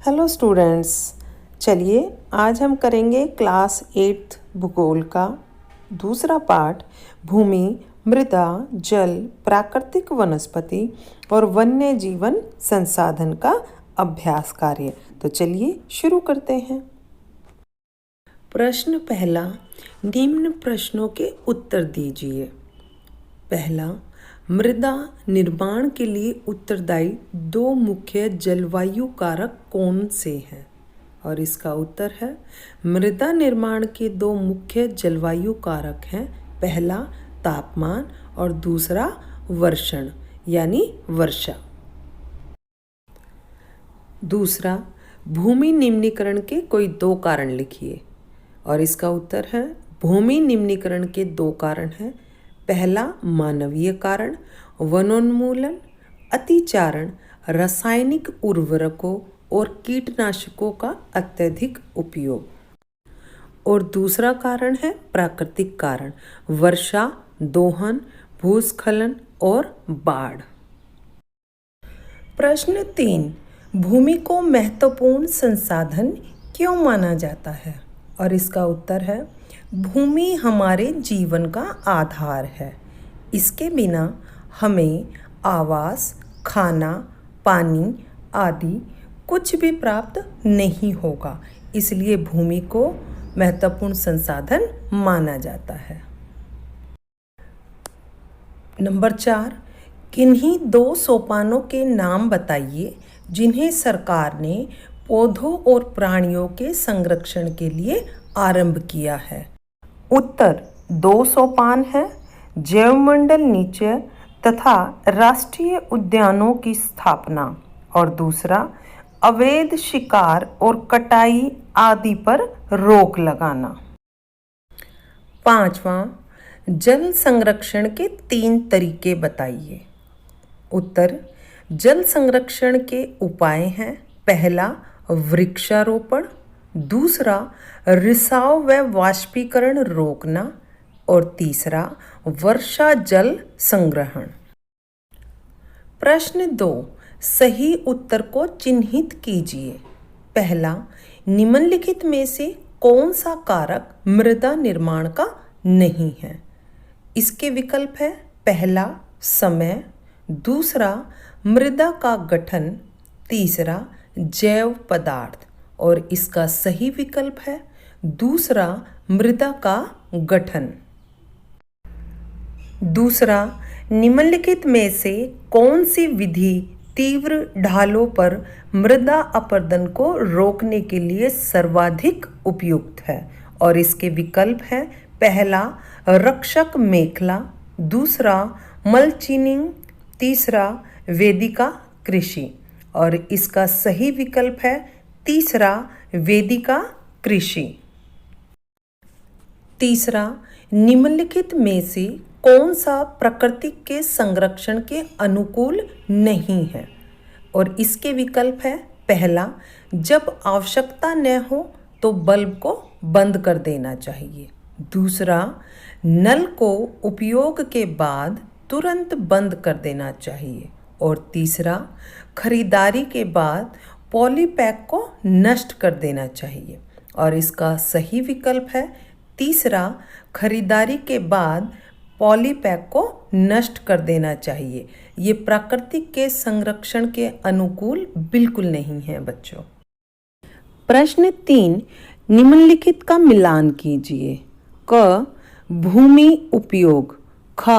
Hello students, चलिए आज हम करेंगे क्लास 8th भूगोल का दूसरा पार्ट भूमि, मृदा, जल, प्राकृतिक वनस्पति और वन्य जीवन संसाधन का अभ्यास कार्य। तो चलिए शुरू करते हैं। प्रश्न पहला, निम्न प्रश्नों के उत्तर दीजिए। पहला, मृदा निर्माण के लिए उत्तरदायी दो मुख्य जलवायु कारक कौन से हैं? और इसका उत्तर है मृदा निर्माण के दो मुख्य जलवायु कारक हैं, पहला तापमान और दूसरा वर्षण यानी वर्षा। दूसरा, भूमि निम्नीकरण के कोई दो कारण लिखिए। और इसका उत्तर है भूमि निम्नीकरण के दो कारण हैं, पहला मानवीय कारण, वनोन्मूलन, अतिचारण, रासायनिक उर्वरकों और कीटनाशकों का अत्यधिक उपयोग। और दूसरा कारण है प्राकृतिक कारण, वर्षा, दोहन, भूस्खलन और बाढ़। प्रश्न 3, भूमि को महत्वपूर्ण संसाधन क्यों माना जाता है? और इसका उत्तर है भूमि हमारे जीवन का आधार है। इसके बिना हमें आवास, खाना, पानी आदि कुछ भी प्राप्त नहीं होगा। इसलिए भूमि को महत्वपूर्ण संसाधन माना जाता है। नंबर 4, किन्हीं दो सोपानों के नाम बताइए जिन्हें सरकार ने पौधों और प्राणियों के संरक्षण के लिए आरंभ किया है। उत्तर, दो सोपान है, जैवमंडल नीचे तथा राष्ट्रीय उद्यानों की स्थापना, और दूसरा अवैध शिकार और कटाई आदि पर रोक लगाना। पांचवा, जल संरक्षण के 3 तरीके बताइए। उत्तर, जल संरक्षण के उपाय हैं, पहला वृक्षारोपण, दूसरा रिसाव व वाष्पीकरण रोकना और तीसरा वर्षा जल संग्रहण। प्रश्न 2, सही उत्तर को चिन्हित कीजिए। पहला, निम्नलिखित में से कौन सा कारक मृदा निर्माण का नहीं है? इसके विकल्प है, पहला समय, दूसरा मृदा का गठन, तीसरा जैव पदार्थ, और इसका सही विकल्प है दूसरा मृदा का गठन। दूसरा, निम्नलिखित में से कौन सी विधि तीव्र ढालों पर मृदा अपरदन को रोकने के लिए सर्वाधिक उपयुक्त है? और इसके विकल्प हैं, पहला रक्षक मेखला, दूसरा मल्चिंग, तीसरा वेदिका कृषि, और इसका सही विकल्प है तीसरा वेदिका कृषि। तीसरा, निम्नलिखित में से कौन सा प्रकृति के संरक्षण के अनुकूल नहीं है? और इसके विकल्प है, पहला जब आवश्यकता न हो तो बल्ब को बंद कर देना चाहिए, दूसरा नल को उपयोग के बाद तुरंत बंद कर देना चाहिए, और तीसरा खरीदारी के बाद पॉलीपैक को नष्ट कर देना चाहिए, और इसका सही विकल्प है तीसरा खरीदारी के बाद पॉलीपैक को नष्ट कर देना चाहिए। ये प्राकृतिक के संरक्षण के अनुकूल बिल्कुल नहीं है बच्चों। प्रश्न 3, निम्नलिखित का मिलान कीजिए। क, भूमि उपयोग, ख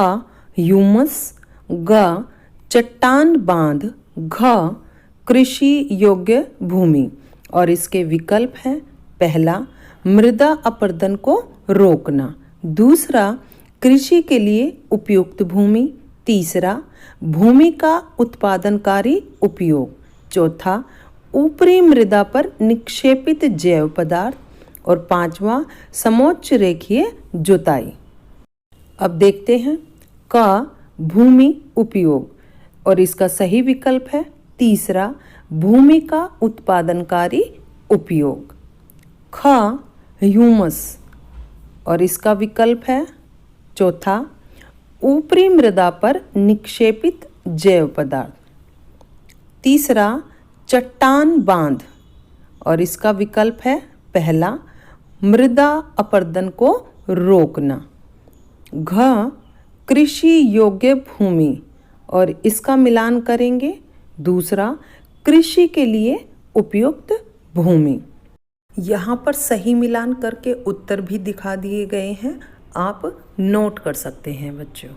ह्यूमस, ग चट्टान बांध, घ कृषि योग्य भूमि, और इसके विकल्प हैं, पहला मृदा अपरदन को रोकना, दूसरा कृषि के लिए उपयुक्त भूमि, तीसरा भूमि का उत्पादनकारी उपयोग, चौथा ऊपरी मृदा पर निक्षेपित जैव पदार्थ, और पांचवा समोच्च रेखीय जुताई। अब देखते हैं क, भूमि उपयोग, और इसका सही विकल्प है तीसरा भूमि का उत्पादनकारी उपयोग। ख, ह्यूमस, और इसका विकल्प है चौथा ऊपरी मृदा पर निक्षेपित जैव पदार्थ, तीसरा चट्टान बांध, और इसका विकल्प है पहला मृदा अपरदन को रोकना, घ कृषि योग्य भूमि और इसका मिलान करेंगे दूसरा कृषि के लिए उपयुक्त भूमि। यहाँ पर सही मिलान करके उत्तर भी दिखा दिए गए हैं, आप नोट कर सकते हैं बच्चों।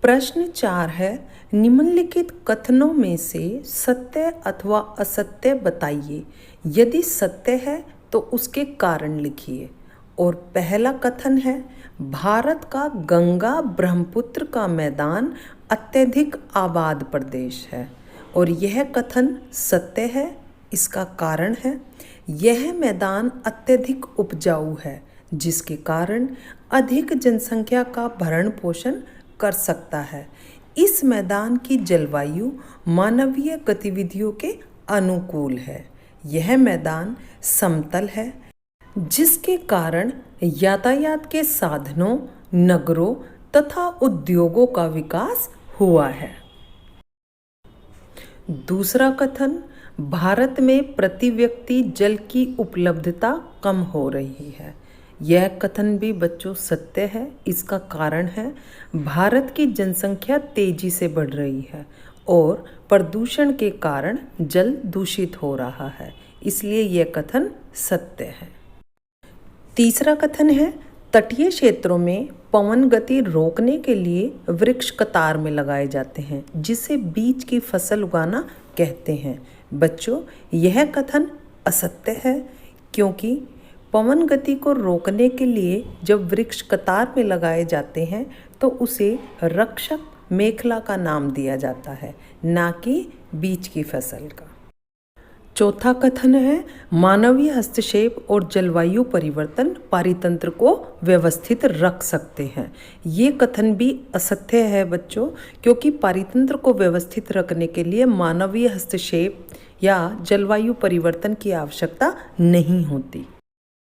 प्रश्न 4 है, निम्नलिखित कथनों में से सत्य अथवा असत्य बताइए। यदि सत्य है तो उसके कारण लिखिए। और पहला कथन है, भारत का गंगा ब्रह्मपुत्र का मैदान अत्यधिक आबाद प्रदेश है। और यह कथन सत्य है। इसका कारण है, यह मैदान अत्यधिक उपजाऊ है जिसके कारण अधिक जनसंख्या का भरण पोषण कर सकता है। इस मैदान की जलवायु मानवीय गतिविधियों के अनुकूल है। यह मैदान समतल है जिसके कारण यातायात के साधनों, नगरों तथा उद्योगों का विकास हुआ है। दूसरा कथन, भारत में प्रति व्यक्ति जल की उपलब्धता कम हो रही है। यह कथन भी बच्चों सत्य है। इसका कारण है, भारत की जनसंख्या तेजी से बढ़ रही है और प्रदूषण के कारण जल दूषित हो रहा है, इसलिए यह कथन सत्य है। तीसरा कथन है, तटीय क्षेत्रों में पवन गति रोकने के लिए वृक्ष कतार में लगाए जाते हैं जिसे बीज की फसल उगाना कहते हैं। बच्चों, यह कथन असत्य है क्योंकि पवन गति को रोकने के लिए जब वृक्ष कतार में लगाए जाते हैं तो उसे रक्षक मेखला का नाम दिया जाता है, ना कि बीज की फसल का। चौथा कथन है, मानवीय हस्तक्षेप और जलवायु परिवर्तन पारितंत्र को व्यवस्थित रख सकते हैं। ये कथन भी असत्य है बच्चों, क्योंकि पारितंत्र को व्यवस्थित रखने के लिए मानवीय हस्तक्षेप या जलवायु परिवर्तन की आवश्यकता नहीं होती।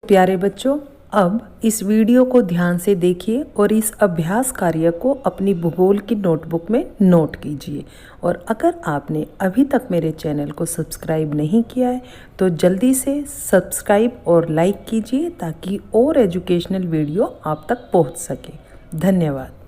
प्यारे बच्चों, अब इस वीडियो को ध्यान से देखिए और इस अभ्यास कार्य को अपनी भूगोल की नोटबुक में नोट कीजिए। और अगर आपने अभी तक मेरे चैनल को सब्सक्राइब नहीं किया है तो जल्दी से सब्सक्राइब और लाइक कीजिए ताकि और एजुकेशनल वीडियो आप तक पहुंच सके। धन्यवाद।